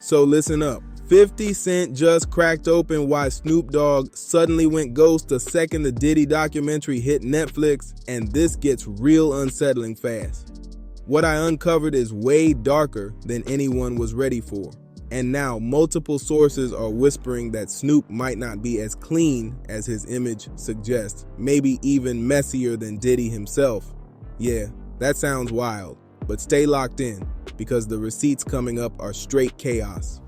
So listen up. 50 Cent just cracked open why Snoop Dogg suddenly went ghost the second the Diddy documentary hit Netflix, and this gets real unsettling fast. What I uncovered is way darker than anyone was ready for. And now multiple sources are whispering that Snoop might not be as clean as his image suggests, maybe even messier than Diddy himself. Yeah, that sounds wild, but stay locked in because the receipts coming up are straight chaos.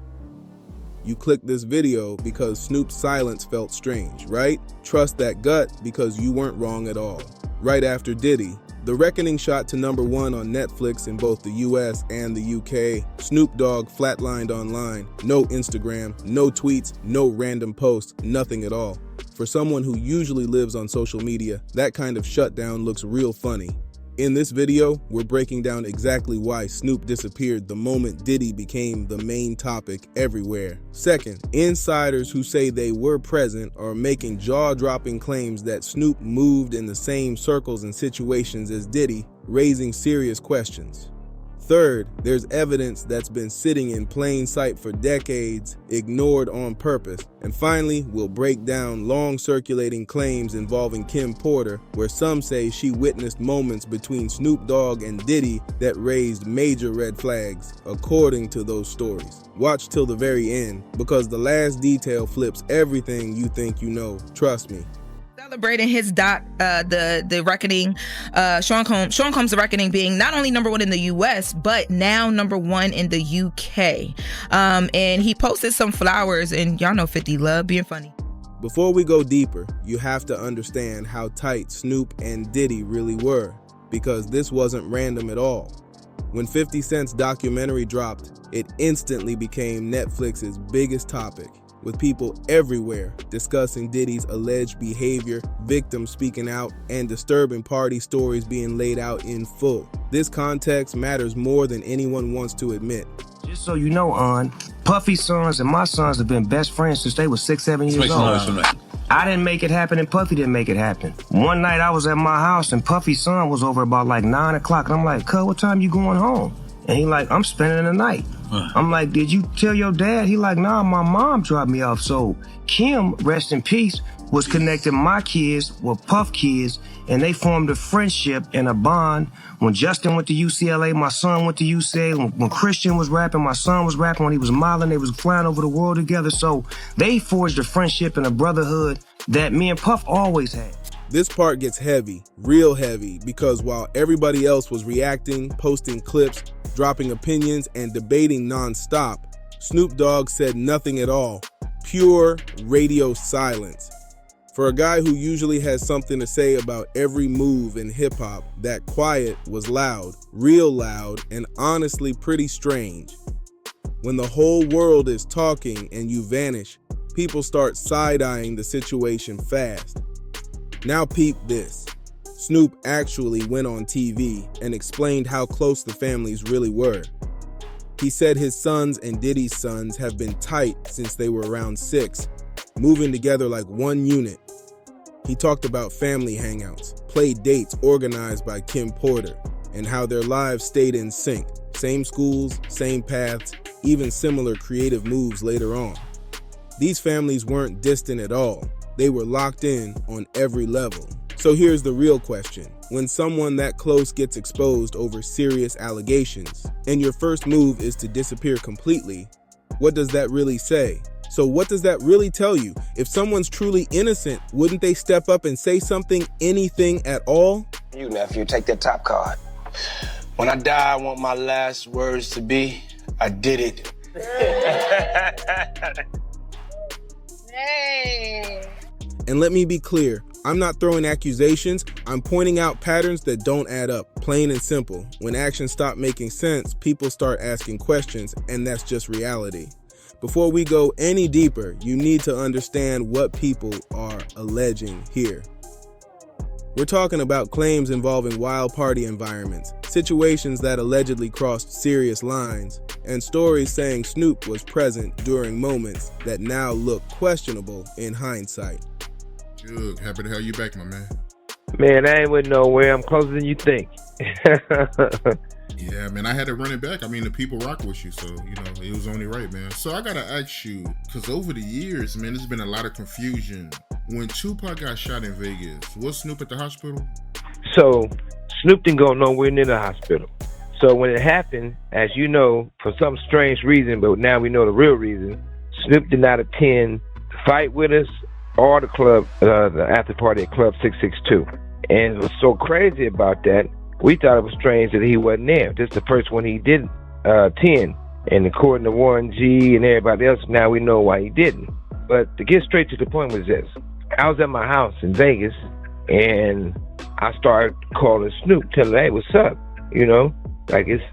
You clicked this video because Snoop's silence felt strange, right? Trust that gut because you weren't wrong at all. Right after Diddy, The Reckoning shot to #1 on Netflix in both the US and the UK. Snoop Dogg flatlined online. No Instagram, no tweets, no random posts, nothing at all. For someone who usually lives on social media, that kind of shutdown looks real funny. In this video, we're breaking down exactly why Snoop disappeared the moment Diddy became the main topic everywhere. Second, insiders who say they were present are making jaw-dropping claims that Snoop moved in the same circles and situations as Diddy, raising serious questions. Third, there's evidence that's been sitting in plain sight for decades, ignored on purpose. And finally, we'll break down long circulating claims involving Kim Porter, where some say she witnessed moments between Snoop Dogg and Diddy that raised major red flags, according to those stories. Watch till the very end, because the last detail flips everything you think you know. Trust me. Celebrating his the Reckoning, Sean Combs' The Reckoning being not only #1 in the US, but now #1 in the UK. And he posted some flowers, and y'all know 50 love being funny. Before we go deeper, you have to understand how tight Snoop and Diddy really were, because this wasn't random at all. When 50 Cent's documentary dropped, it instantly became Netflix's biggest topic, with people everywhere discussing Diddy's alleged behavior, victims speaking out, and disturbing party stories being laid out in full. This context matters more than anyone wants to admit. Just so you know, Puffy's sons and my sons have been best friends since they were 6, 7 years old. I didn't make it happen and Puffy didn't make it happen. One night I was at my house and Puffy's son was over about like 9 o'clock and I'm like, "Cuz, what time you going home?" And he like, "I'm spending the night." I'm like, "Did you tell your dad?" He like, "Nah, my mom dropped me off." So Kim, rest in peace, was connecting my kids with Puff kids, and they formed a friendship and a bond. When Justin went to UCLA, my son went to UCLA. When Christian was rapping, my son was rapping. When he was modeling, they was flying over the world together. So they forged a friendship and a brotherhood that me and Puff always had. This part gets heavy, real heavy, because while everybody else was reacting, posting clips, dropping opinions, and debating nonstop, Snoop Dogg said nothing at all. Pure radio silence. For a guy who usually has something to say about every move in hip-hop, that quiet was loud, real loud, and honestly pretty strange. When the whole world is talking and you vanish, people start side-eyeing the situation fast. Now peep this. Snoop actually went on TV and explained how close the families really were. He said his sons and Diddy's sons have been tight since they were around 6, moving together like one unit. He talked about family hangouts, play dates organized by Kim Porter, and how their lives stayed in sync. Same schools, same paths, even similar creative moves later on. These families weren't distant at all. They were locked in on every level. So here's the real question. When someone that close gets exposed over serious allegations, and your first move is to disappear completely, what does that really say? So what does that really tell you? If someone's truly innocent, wouldn't they step up and say something, anything at all? You, nephew, take that top card. When I die, I want my last words to be, "I did it." Hey. And let me be clear, I'm not throwing accusations, I'm pointing out patterns that don't add up, plain and simple. When actions stop making sense, people start asking questions, and that's just reality. Before we go any deeper, you need to understand what people are alleging here. We're talking about claims involving wild party environments, situations that allegedly crossed serious lines, and stories saying Snoop was present during moments that now look questionable in hindsight. Suge, happy to have you back, my man. Man, I ain't went nowhere. I'm closer than you think. Yeah, man, I had to run it back. I mean, the people rock with you, so, it was only right, man. So I gotta ask you, because over the years, man, there's been a lot of confusion. When Tupac got shot in Vegas, was Snoop at the hospital? So Snoop didn't go nowhere near the hospital. So when it happened, as you know, for some strange reason, but now we know the real reason, Snoop did not attend the fight with us or the club, the after party at Club 662. And what's so crazy about that, we thought it was strange that he wasn't there. This is the first one he didn't attend. And according to Warren G and everybody else, now we know why he didn't. But to get straight to the point was this. I was at my house in Vegas, and I started calling Snoop, telling him, hey, what's up? Like it's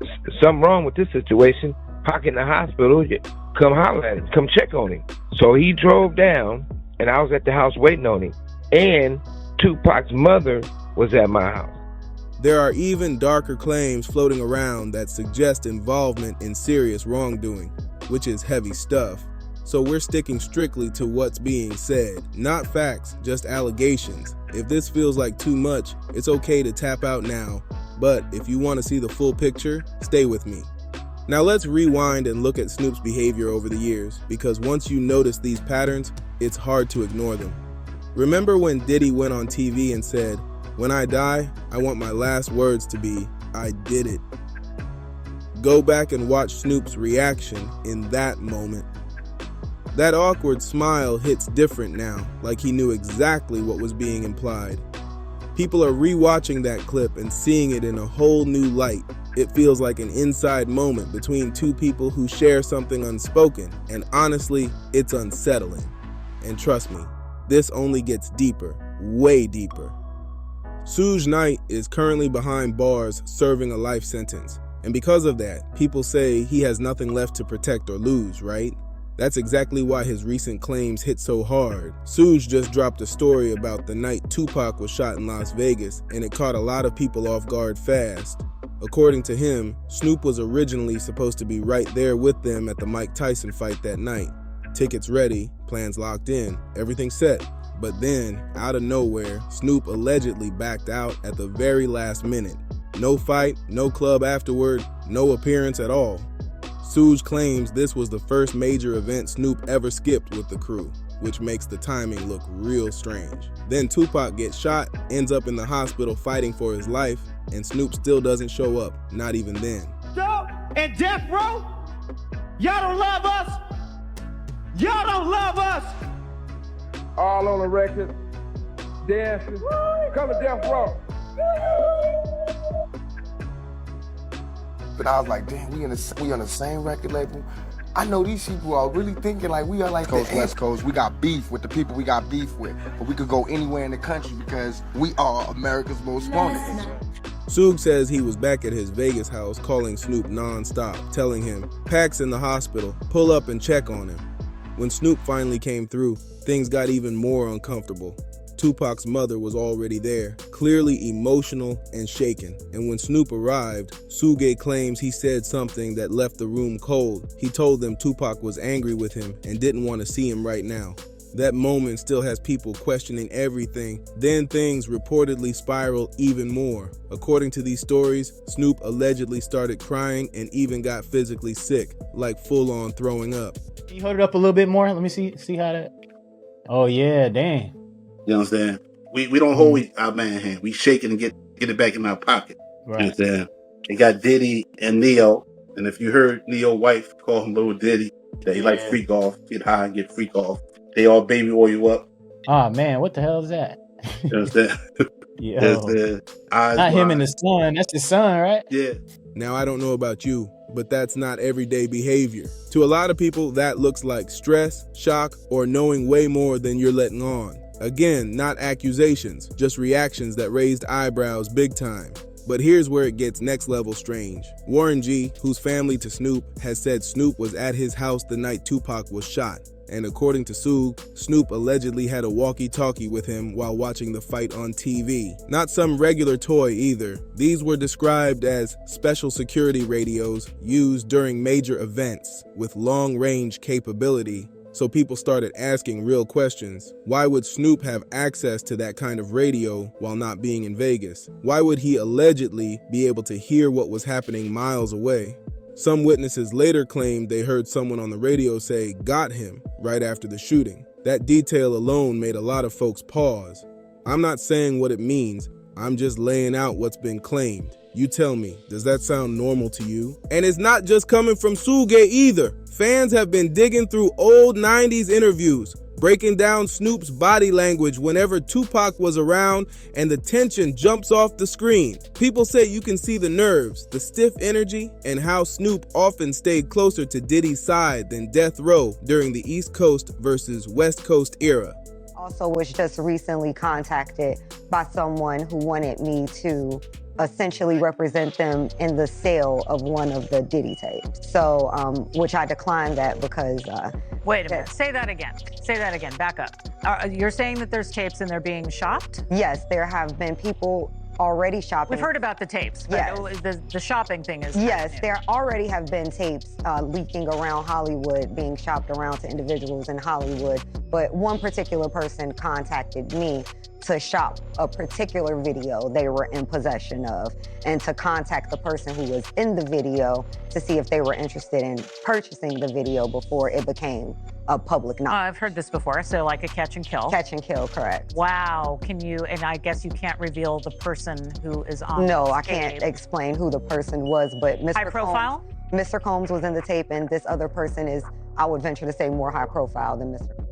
something wrong with this situation. Pac in the hospital, come holler at him, come check on him. So he drove down, and I was at the house waiting on him. And Tupac's mother was at my house. There are even darker claims floating around that suggest involvement in serious wrongdoing, which is heavy stuff. So we're sticking strictly to what's being said, not facts, just allegations. If this feels like too much, it's okay to tap out now. But if you want to see the full picture, stay with me. Now let's rewind and look at Snoop's behavior over the years, because once you notice these patterns, it's hard to ignore them. Remember when Diddy went on TV and said, "When I die, I want my last words to be, I did it." Go back and watch Snoop's reaction in that moment. That awkward smile hits different now, like he knew exactly what was being implied. People are rewatching that clip and seeing it in a whole new light. It feels like an inside moment between two people who share something unspoken, and honestly, it's unsettling. And trust me, this only gets deeper, way deeper. Suge Knight is currently behind bars serving a life sentence, and because of that, people say he has nothing left to protect or lose, right? That's exactly why his recent claims hit so hard. Suge just dropped a story about the night Tupac was shot in Las Vegas, and it caught a lot of people off guard fast. According to him, Snoop was originally supposed to be right there with them at the Mike Tyson fight that night. Tickets ready, plans locked in, everything set. But then, out of nowhere, Snoop allegedly backed out at the very last minute. No fight, no club afterward, no appearance at all. Suge claims this was the first major event Snoop ever skipped with the crew, which makes the timing look real strange. Then Tupac gets shot, ends up in the hospital fighting for his life, and Snoop still doesn't show up, not even then. Yo, and Death Row, y'all don't love us. Y'all don't love us. All on the record, dancing, come to Death Row. But I was like, damn, we on the same record label. I know these people are really thinking like we are like Coast, West Coast. We got beef with the people we got beef with, but we could go anywhere in the country because we are America's most wanted. Suge says he was back at his Vegas house calling Snoop nonstop, telling him, "Pac's in the hospital, pull up and check on him." When Snoop finally came through, things got even more uncomfortable. Tupac's mother was already there, clearly emotional and shaken. And when Snoop arrived, Suge claims he said something that left the room cold. He told them Tupac was angry with him and didn't want to see him right now. That moment still has people questioning everything. Then things reportedly spiral even more. According to these stories, Snoop allegedly started crying and even got physically sick, like full-on throwing up. Can you hold it up a little bit more? Let me see how that. Oh yeah, damn. You know what I'm saying? We don't hold our man hand. We shake it and get it back in our pocket. Right. You know what I'm saying? They got Diddy and Neo. And if you heard Neo's wife call him Little Diddy, that he like freak off, get high and get freak off. They all baby oil you up. Oh man, what the hell is that? You know what I'm saying? Yo. Not him and the son. That's his son, right? Yeah. Now, I don't know about you, but that's not everyday behavior. To a lot of people, that looks like stress, shock, or knowing way more than you're letting on. Again, not accusations, just reactions that raised eyebrows big time. But here's where it gets next level strange. Warren G, who's family to Snoop, has said Snoop was at his house the night Tupac was shot. And according to Suge, Snoop allegedly had a walkie-talkie with him while watching the fight on TV. Not some regular toy either. These were described as special security radios used during major events with long-range capability. So people started asking real questions. Why would Snoop have access to that kind of radio while not being in Vegas? Why would he allegedly be able to hear what was happening miles away? Some witnesses later claimed they heard someone on the radio say, "got him," right after the shooting. That detail alone made a lot of folks pause. I'm not saying what it means, I'm just laying out what's been claimed. You tell me, does that sound normal to you? And it's not just coming from Suge either. Fans have been digging through old 90s interviews, breaking down Snoop's body language whenever Tupac was around and the tension jumps off the screen. People say you can see the nerves, the stiff energy, and how Snoop often stayed closer to Diddy's side than Death Row during the East Coast versus West Coast era. Also was just recently contacted by someone who wanted me to essentially represent them in the sale of one of the Diddy tapes. So, which I declined that because... Wait a minute, say that again. Say that again, back up. You're saying that there's tapes and they're being shopped? Yes, there have been people already shopping. We've heard about the tapes, but yes. The shopping thing is... Yes, there already have been tapes leaking around Hollywood, being shopped around to individuals in Hollywood, but one particular person contacted me to shop a particular video they were in possession of and to contact the person who was in the video to see if they were interested in purchasing the video before it became a public knowledge. I've heard this before, so like a catch and kill. Catch and kill, correct. Wow, can you, and I guess you can't reveal the person who is on No, the I tape. can't explain who the person was, but Mr. High profile? Mr. Combs was in the tape and this other person is, I would venture to say, more high profile than Mr.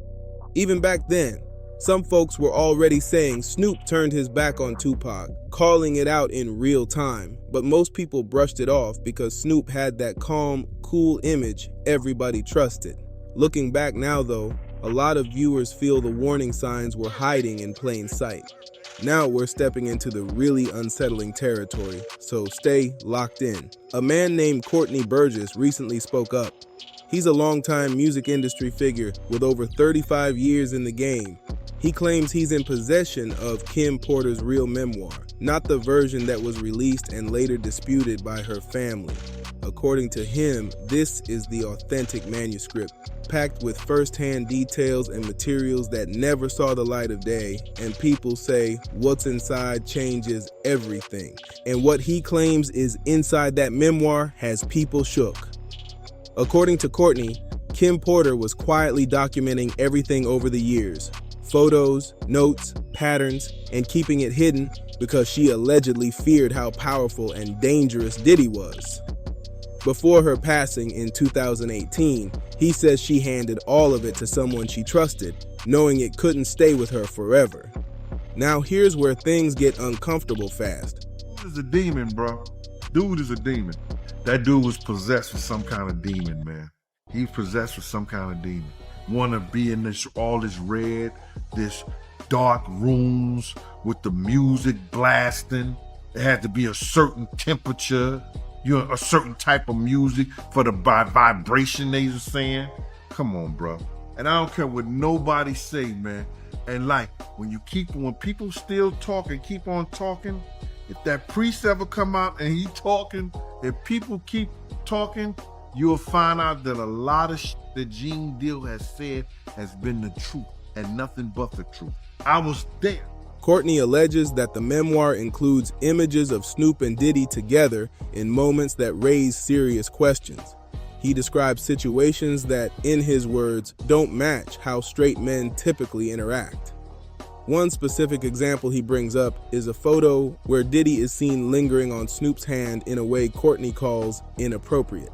Even back then, some folks were already saying Snoop turned his back on Tupac, calling it out in real time, but most people brushed it off because Snoop had that calm, cool image everybody trusted. Looking back now though, a lot of viewers feel the warning signs were hiding in plain sight. Now we're stepping into the really unsettling territory, so stay locked in. A man named Courtney Burgess recently spoke up. He's a longtime music industry figure with over 35 years in the game. He claims he's in possession of Kim Porter's real memoir, not the version that was released and later disputed by her family. According to him, this is the authentic manuscript, packed with first-hand details and materials that never saw the light of day, and people say what's inside changes everything. And what he claims is inside that memoir has people shook. According to Courtney, Kim Porter was quietly documenting everything over the years. Photos, notes, patterns, and keeping it hidden because she allegedly feared how powerful and dangerous Diddy was. Before her passing in 2018, he says she handed all of it to someone she trusted, knowing it couldn't stay with her forever. Now here's where things get uncomfortable fast. Dude is a demon, bro. Dude is a demon. That dude was possessed with some kind of demon, man. He's possessed with some kind of demon. Want to be in this, all this red, this dark rooms with the music blasting. It had to be a certain temperature, a certain type of music for the vibration they were saying. Come on, bro. And I don't care what nobody say, man. And like, when people still talk and keep on talking, if that priest ever come out and he talking, if people keep talking, you'll find out that a lot of shit that Gene Deal has said has been the truth and nothing but the truth. I was there. Courtney alleges that the memoir includes images of Snoop and Diddy together in moments that raise serious questions. He describes situations that, in his words, don't match how straight men typically interact. One specific example he brings up is a photo where Diddy is seen lingering on Snoop's hand in a way Courtney calls inappropriate.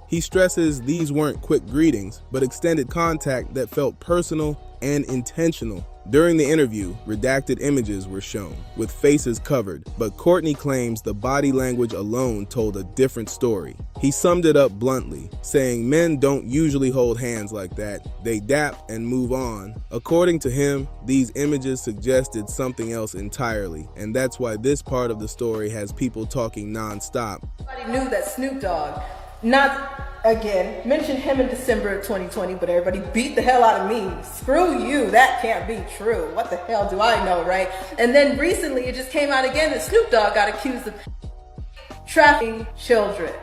He stresses these weren't quick greetings, but extended contact that felt personal and intentional. During the interview, redacted images were shown, with faces covered, but Courtney claims the body language alone told a different story. He summed it up bluntly, saying men don't usually hold hands like that, they dap and move on. According to him, these images suggested something else entirely, and that's why this part of the story has people talking non-stop. Everybody knew that Snoop Dogg, not again, mentioned him in December of 2020, but everybody beat the hell out of me. Screw you, that can't be true. What the hell do I know, right? And then recently it just came out again that Snoop Dogg got accused of trafficking children.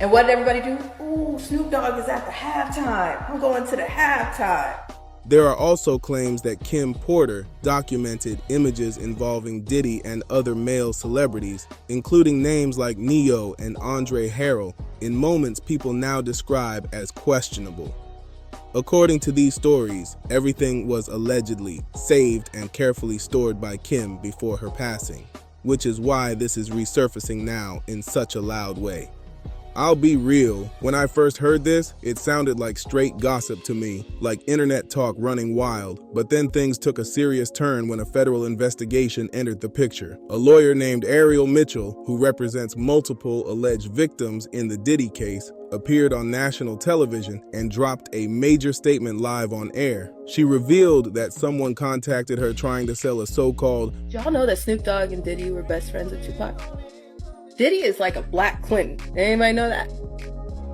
And what did everybody do? Ooh, Snoop Dogg is at the halftime. I'm going to the halftime. There are also claims that Kim Porter documented images involving Diddy and other male celebrities, including names like Neo and Andre Harrell, in moments people now describe as questionable. According to these stories, everything was allegedly saved and carefully stored by Kim before her passing, which is why this is resurfacing now in such a loud way. I'll be real, when I first heard this, it sounded like straight gossip to me, like internet talk running wild, but then things took a serious turn when a federal investigation entered the picture. A lawyer named Ariel Mitchell, who represents multiple alleged victims in the Diddy case, appeared on national television and dropped a major statement live on air. She revealed that someone contacted her trying to sell a so-called... Y'all know that Snoop Dogg and Diddy were best friends with Tupac? Diddy is like a black Clinton. Anybody know that?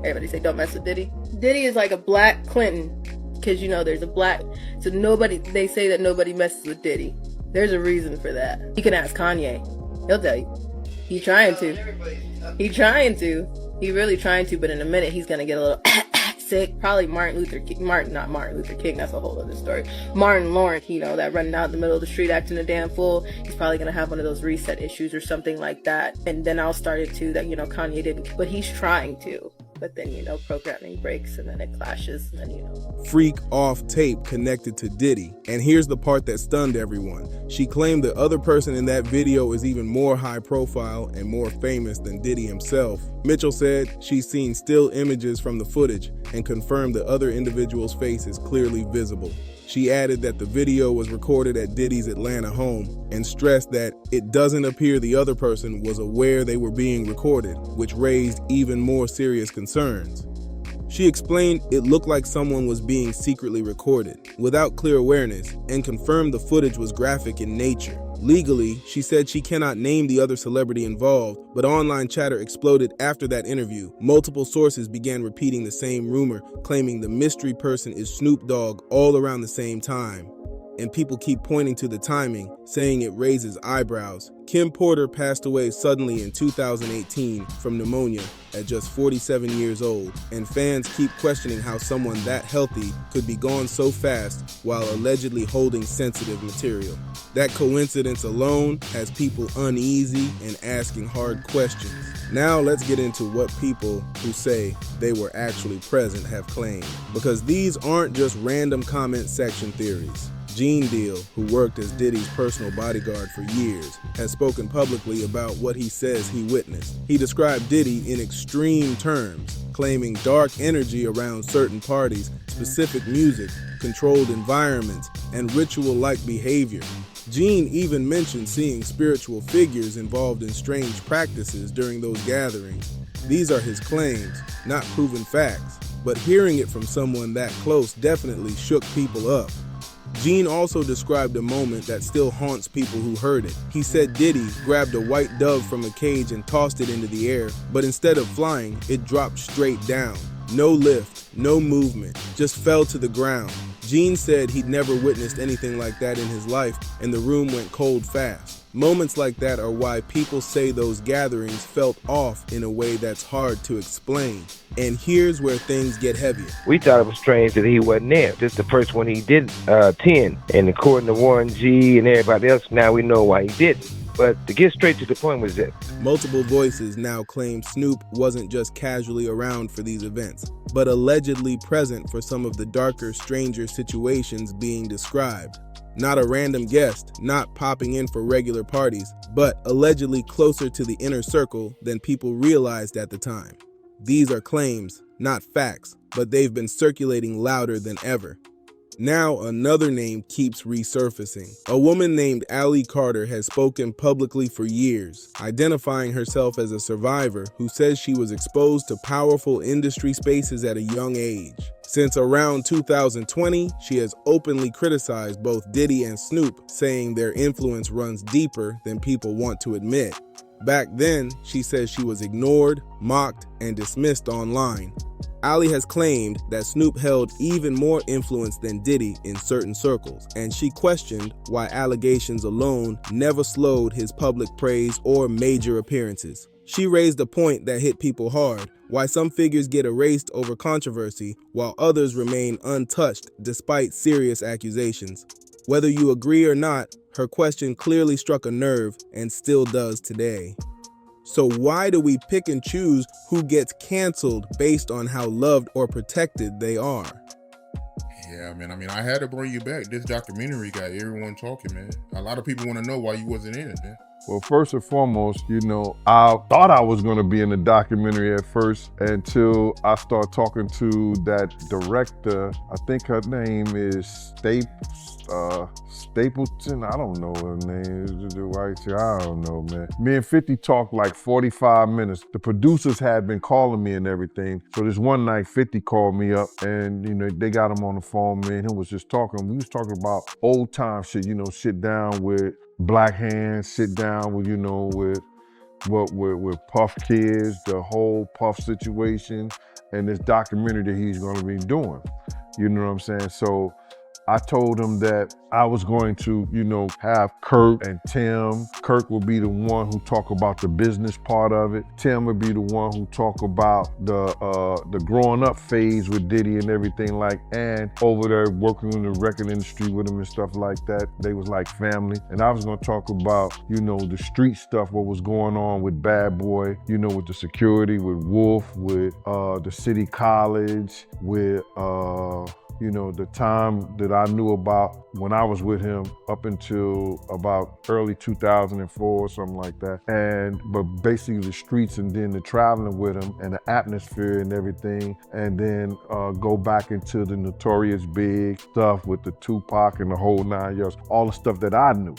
Everybody say don't mess with Diddy. Diddy is like a black Clinton, because you know there's a black, so they say that nobody messes with Diddy. There's a reason for that. You can ask Kanye. He'll tell you. He's trying to. He really trying to, but in a minute he's gonna get a little sick. Probably not Martin Luther King, that's a whole other story. Martin Lawrence, that running out in the middle of the street acting a damn fool. He's probably gonna have one of those reset issues or something like that. And then I'll start it too that, Kanye didn't, but he's trying to. But then, programming breaks and then it clashes and then, freak off tape connected to Diddy. And here's the part that stunned everyone. She claimed the other person in that video is even more high profile and more famous than Diddy himself. Mitchell said she's seen still images from the footage and confirmed the other individual's face is clearly visible. She added that the video was recorded at Diddy's Atlanta home and stressed that it doesn't appear the other person was aware they were being recorded, which raised even more serious concerns. She explained it looked like someone was being secretly recorded without clear awareness and confirmed the footage was graphic in nature. Legally, she said she cannot name the other celebrity involved, but online chatter exploded after that interview. Multiple sources began repeating the same rumor, claiming the mystery person is Snoop Dogg all around the same time. And people keep pointing to the timing, saying it raises eyebrows. Kim Porter passed away suddenly in 2018 from pneumonia at just 47 years old, and fans keep questioning how someone that healthy could be gone so fast while allegedly holding sensitive material. That coincidence alone has people uneasy and asking hard questions. Now let's get into what people who say they were actually present have claimed, because these aren't just random comment section theories. Gene Deal, who worked as Diddy's personal bodyguard for years, has spoken publicly about what he says he witnessed. He described Diddy in extreme terms, claiming dark energy around certain parties, specific music, controlled environments, and ritual-like behavior. Gene even mentioned seeing spiritual figures involved in strange practices during those gatherings. These are his claims, not proven facts, but hearing it from someone that close definitely shook people up. Gene also described a moment that still haunts people who heard it. He said Diddy grabbed a white dove from a cage and tossed it into the air, but instead of flying, it dropped straight down. No lift, no movement, just fell to the ground. Gene said he'd never witnessed anything like that in his life, and the room went cold fast. Moments like that are why people say those gatherings felt off in a way that's hard to explain. And here's where things get heavier. We thought it was strange that he wasn't there. This is the first one he did 10. And according to Warren G and everybody else, now we know why he didn't. But to get straight to the point was this. Multiple voices now claim Snoop wasn't just casually around for these events, but allegedly present for some of the darker, stranger situations being described. Not a random guest, not popping in for regular parties, but allegedly closer to the inner circle than people realized at the time. These are claims, not facts, but they've been circulating louder than ever. Now another name keeps resurfacing. A woman named Allie Carter has spoken publicly for years, identifying herself as a survivor who says she was exposed to powerful industry spaces at a young age. Since around 2020, she has openly criticized both Diddy and Snoop, saying their influence runs deeper than people want to admit. Back then, she says she was ignored, mocked, and dismissed online. Ali has claimed that Snoop held even more influence than Diddy in certain circles, and she questioned why allegations alone never slowed his public praise or major appearances. She raised a point that hit people hard. why some figures get erased over controversy while others remain untouched despite serious accusations. Whether you agree or not, her question clearly struck a nerve and still does today. So why do we pick and choose who gets canceled based on how loved or protected they are? Yeah, man. I mean, I had to bring you back. This documentary got everyone talking, man. A lot of people want to know why you wasn't in it, man. Well, first and foremost, I thought I was going to be in the documentary at first until I started talking to that director. I think her name is Stapleton. I don't know her name. I don't know, man. Me and 50 talked like 45 minutes. The producers had been calling me and everything. So this one night, 50 called me up and, they got him on the phone. Me and him was just talking. We was talking about old time shit, sit down with Black Hands, sit down with, with Puff Kids, the whole Puff situation, and this documentary that he's gonna be doing. You know what I'm saying? So I told him that I was going to, have Kirk and Tim. Kirk would be the one who talk about the business part of it. Tim would be the one who talk about the growing up phase with Diddy and everything and over there working in the record industry with him and stuff like that. They was like family. And I was gonna talk about, the street stuff, what was going on with Bad Boy, with the security, with Wolf, with the city college, with the time that I knew about when I was with him up until about early 2004 or something like that. But basically the streets and then the traveling with him and the atmosphere and everything. And then go back into the Notorious Big stuff with the Tupac and the whole 9 yards, all the stuff that I knew.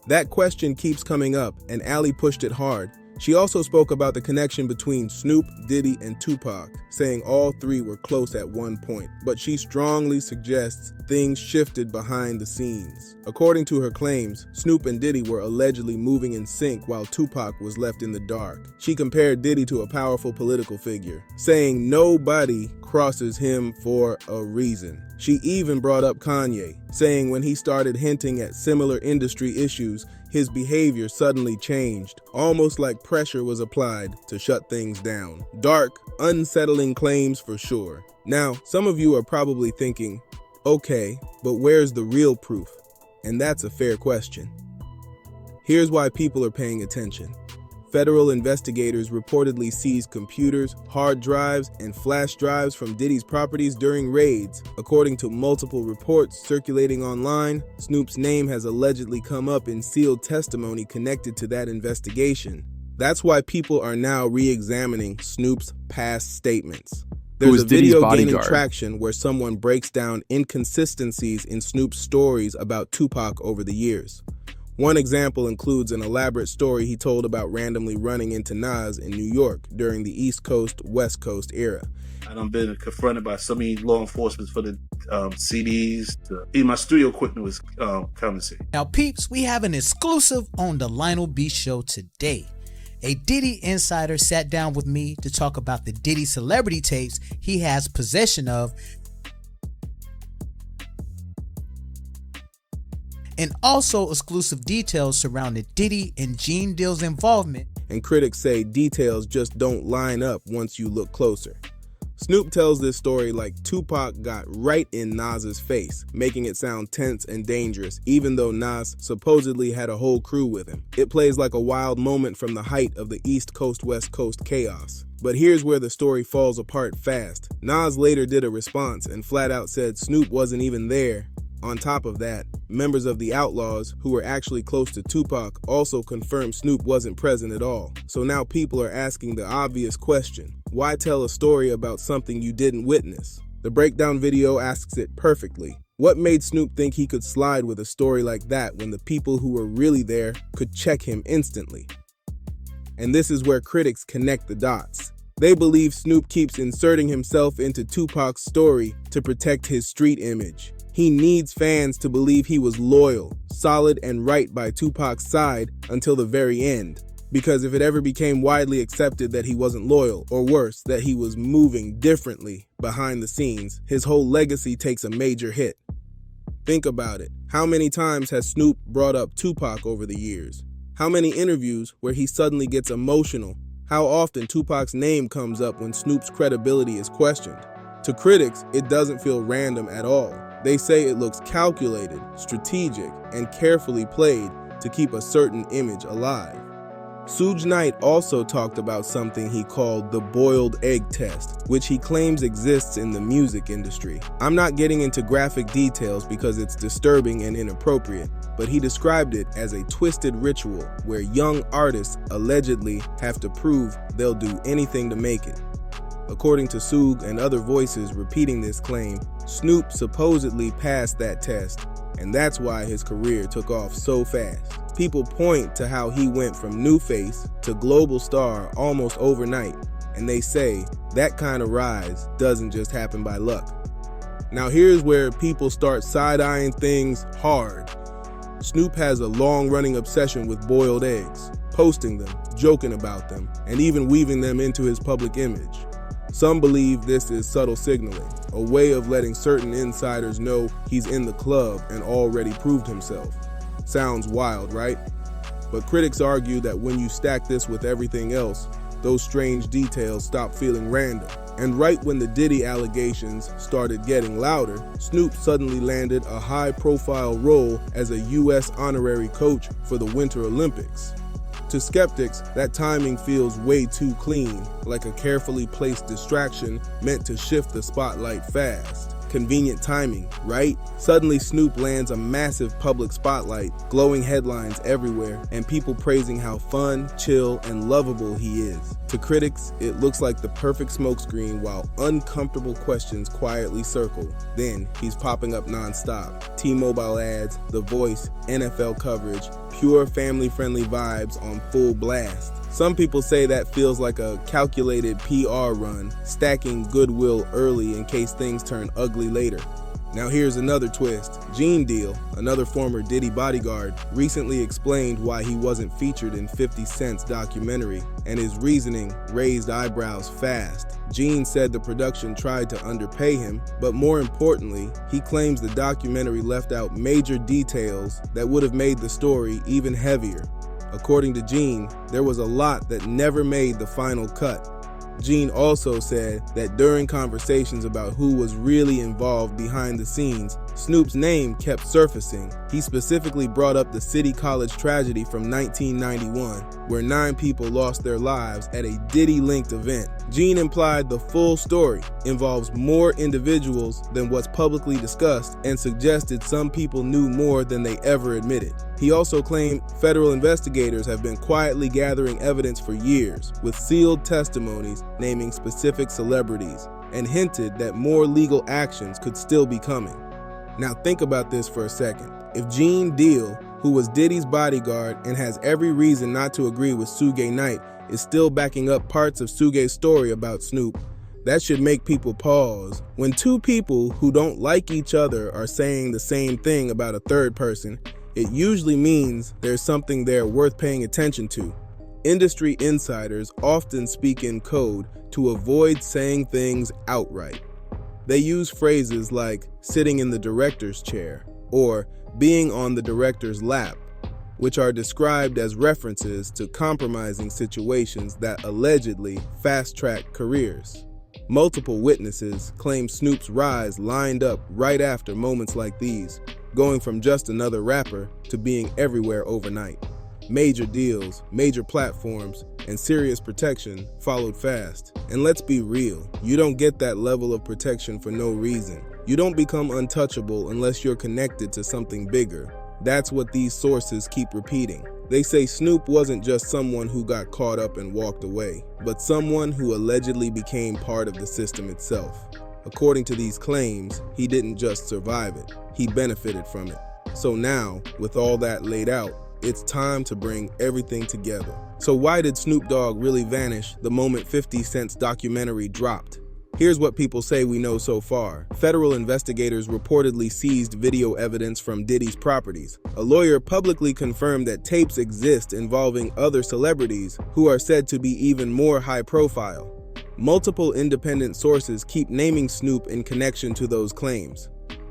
That question keeps coming up, and Ali pushed it hard. She also spoke about the connection between Snoop, Diddy, and Tupac, saying all three were close at one point, but she strongly suggests things shifted behind the scenes. According to her claims, Snoop and Diddy were allegedly moving in sync while Tupac was left in the dark. She compared Diddy to a powerful political figure, saying nobody crosses him for a reason. She even brought up Kanye, saying when he started hinting at similar industry issues, his behavior suddenly changed, almost like pressure was applied to shut things down. Dark, unsettling claims for sure. Now, some of you are probably thinking, okay, but where's the real proof? And that's a fair question. Here's why people are paying attention. Federal investigators reportedly seized computers, hard drives, and flash drives from Diddy's properties during raids. According to multiple reports circulating online, Snoop's name has allegedly come up in sealed testimony connected to that investigation. That's why people are now re-examining Snoop's past statements. There's a video gaining traction where someone breaks down inconsistencies in Snoop's stories about Tupac over the years. One example includes an elaborate story he told about randomly running into Nas in New York during the East Coast, West Coast era. I've been confronted by so many law enforcement for the CDs. Even my studio equipment was confiscated. Now, peeps, we have an exclusive on the Lionel B Show today. A Diddy insider sat down with me to talk about the Diddy celebrity tapes he has possession of, and also exclusive details surrounding Diddy and Gene Deal's involvement. And critics say details just don't line up once you look closer. Snoop tells this story like Tupac got right in Nas's face, making it sound tense and dangerous, even though Nas supposedly had a whole crew with him. It plays like a wild moment from the height of the East Coast, West Coast chaos. But here's where the story falls apart fast. Nas later did a response and flat out said Snoop wasn't even there. On top of that, members of the Outlaws, who were actually close to Tupac, also confirmed Snoop wasn't present at all. So now people are asking the obvious question: why tell a story about something you didn't witness? The breakdown video asks it perfectly. What made Snoop think he could slide with a story like that when the people who were really there could check him instantly? And this is where critics connect the dots. They believe Snoop keeps inserting himself into Tupac's story to protect his street image. He needs fans to believe he was loyal, solid, and right by Tupac's side until the very end. Because if it ever became widely accepted that he wasn't loyal, or worse, that he was moving differently behind the scenes, his whole legacy takes a major hit. Think about it. How many times has Snoop brought up Tupac over the years? How many interviews where he suddenly gets emotional? how often Tupac's name comes up when Snoop's credibility is questioned. To critics, it doesn't feel random at all. They say it looks calculated, strategic, and carefully played to keep a certain image alive. Suge Knight also talked about something he called the boiled egg test, which he claims exists in the music industry. I'm not getting into graphic details because it's disturbing and inappropriate, but he described it as a twisted ritual where young artists allegedly have to prove they'll do anything to make it. According to Suge and other voices repeating this claim, Snoop supposedly passed that test, and that's why his career took off so fast. People point to how he went from new face to global star almost overnight, and they say that kind of rise doesn't just happen by luck. Now here's where people start side-eyeing things hard. Snoop has a long-running obsession with boiled eggs, posting them, joking about them, and even weaving them into his public image. Some believe this is subtle signaling, a way of letting certain insiders know he's in the club and already proved himself. Sounds wild, right? But critics argue that when you stack this with everything else, those strange details stop feeling random. And right when the Diddy allegations started getting louder, Snoop suddenly landed a high-profile role as a U.S. honorary coach for the Winter Olympics. To skeptics, that timing feels way too clean, like a carefully placed distraction meant to shift the spotlight fast. Convenient timing, right? Suddenly Snoop lands a massive public spotlight, glowing headlines everywhere, and people praising how fun, chill, and lovable he is. To critics, it looks like the perfect smokescreen while uncomfortable questions quietly circle. Then he's popping up nonstop. T-Mobile ads, The Voice, NFL coverage, pure family-friendly vibes on full blast. Some people say that feels like a calculated PR run, stacking goodwill early in case things turn ugly later. Now here's another twist. Gene Deal, another former Diddy bodyguard, recently explained why he wasn't featured in 50 Cent's documentary, and his reasoning raised eyebrows fast. Gene said the production tried to underpay him, but more importantly, he claims the documentary left out major details that would have made the story even heavier. According to Gene, there was a lot that never made the final cut. Gene also said that during conversations about who was really involved behind the scenes, Snoop's name kept surfacing. He specifically brought up the City College tragedy from 1991, where 9 people lost their lives at a Diddy-linked event. Gene implied the full story involves more individuals than what's publicly discussed and suggested some people knew more than they ever admitted. He also claimed federal investigators have been quietly gathering evidence for years, with sealed testimonies naming specific celebrities, and hinted that more legal actions could still be coming. Now think about this for a second. If Gene Deal, who was Diddy's bodyguard and has every reason not to agree with Suge Knight, is still backing up parts of Suge's story about Snoop, that should make people pause. When two people who don't like each other are saying the same thing about a third person, it usually means there's something there worth paying attention to. Industry insiders often speak in code to avoid saying things outright. They use phrases like sitting in the director's chair or being on the director's lap, which are described as references to compromising situations that allegedly fast-track careers. Multiple witnesses claim Snoop's rise lined up right after moments like these, going from just another rapper to being everywhere overnight. Major deals, major platforms, and serious protection followed fast. And let's be real, you don't get that level of protection for no reason. You don't become untouchable unless you're connected to something bigger. That's what these sources keep repeating. They say Snoop wasn't just someone who got caught up and walked away, but someone who allegedly became part of the system itself. According to these claims, he didn't just survive it, he benefited from it. So now, with all that laid out, it's time to bring everything together. So why did Snoop Dogg really vanish the moment 50 Cent's documentary dropped? Here's what people say we know so far. Federal investigators reportedly seized video evidence from Diddy's properties. A lawyer publicly confirmed that tapes exist involving other celebrities who are said to be even more high profile. Multiple independent sources keep naming Snoop in connection to those claims.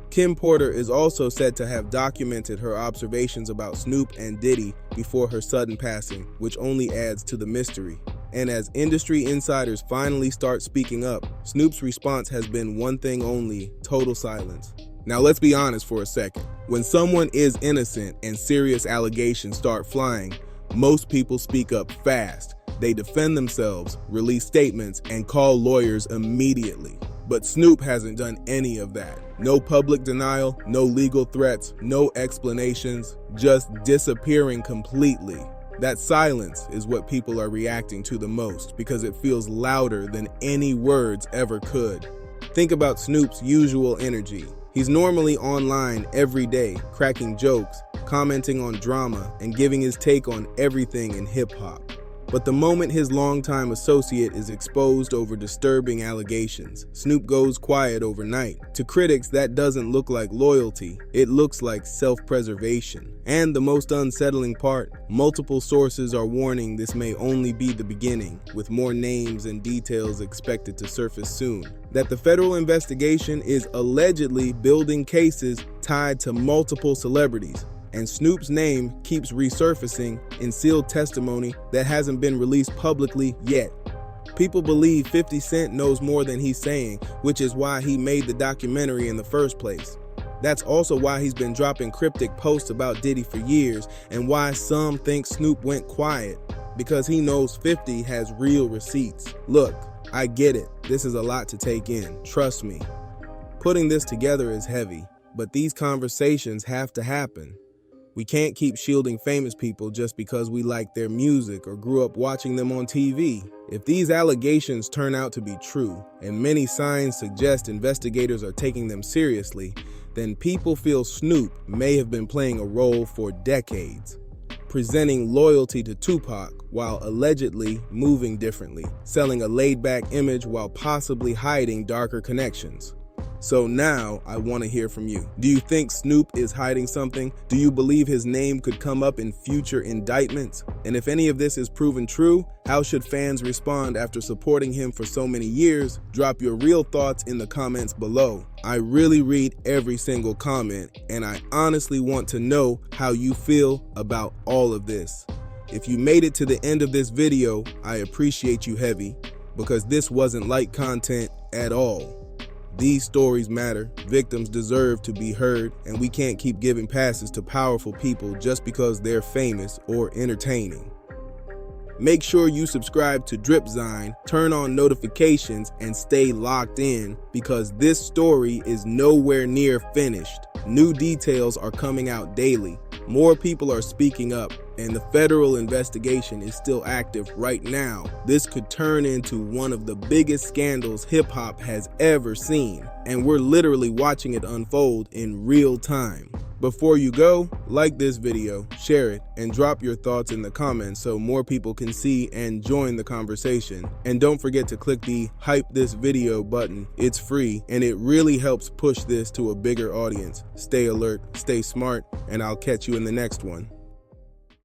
Kim Porter is also said to have documented her observations about Snoop and Diddy before her sudden passing, which only adds to the mystery. And as industry insiders finally start speaking up, Snoop's response has been one thing only: total silence. Now let's be honest for a second. When someone is innocent and serious allegations start flying, most people speak up fast. They defend themselves, release statements, and call lawyers immediately. But Snoop hasn't done any of that. No public denial, no legal threats, no explanations, just disappearing completely. That silence is what people are reacting to the most because it feels louder than any words ever could. Think about Snoop's usual energy. He's normally online every day, cracking jokes, commenting on drama, and giving his take on everything in hip-hop. But the moment his longtime associate is exposed over disturbing allegations, Snoop goes quiet overnight. To critics, that doesn't look like loyalty, it looks like self-preservation. And the most unsettling part, multiple sources are warning this may only be the beginning, with more names and details expected to surface soon. That the federal investigation is allegedly building cases tied to multiple celebrities, and Snoop's name keeps resurfacing in sealed testimony that hasn't been released publicly yet. People believe 50 Cent knows more than he's saying, which is why he made the documentary in the first place. That's also why he's been dropping cryptic posts about Diddy for years, and why some think Snoop went quiet, because he knows 50 has real receipts. Look, I get it, this is a lot to take in, trust me. Putting this together is heavy, but these conversations have to happen. We can't keep shielding famous people just because we like their music or grew up watching them on TV. If these allegations turn out to be true, and many signs suggest investigators are taking them seriously, then people feel Snoop may have been playing a role for decades, presenting loyalty to Tupac while allegedly moving differently, selling a laid-back image while possibly hiding darker connections. So now I want to hear from you. Do you think Snoop is hiding something? Do you believe his name could come up in future indictments? And if any of this is proven true, how should fans respond after supporting him for so many years? Drop your real thoughts in the comments below. I really read every single comment, and I honestly want to know how you feel about all of this. If you made it to the end of this video, I appreciate you heavy, because this wasn't light content at all. These stories matter, victims deserve to be heard, and we can't keep giving passes to powerful people just because they're famous or entertaining. Make sure you subscribe to Dripzine, turn on notifications, and stay locked in, because this story is nowhere near finished. New details are coming out daily. More people are speaking up, and the federal investigation is still active right now. This could turn into one of the biggest scandals hip-hop has ever seen, and we're literally watching it unfold in real time. Before you go, like this video, share it, and drop your thoughts in the comments so more people can see and join the conversation. And don't forget to click the Hype This Video button. It's free, and it really helps push this to a bigger audience. Stay alert, stay smart, and I'll catch you in the next one.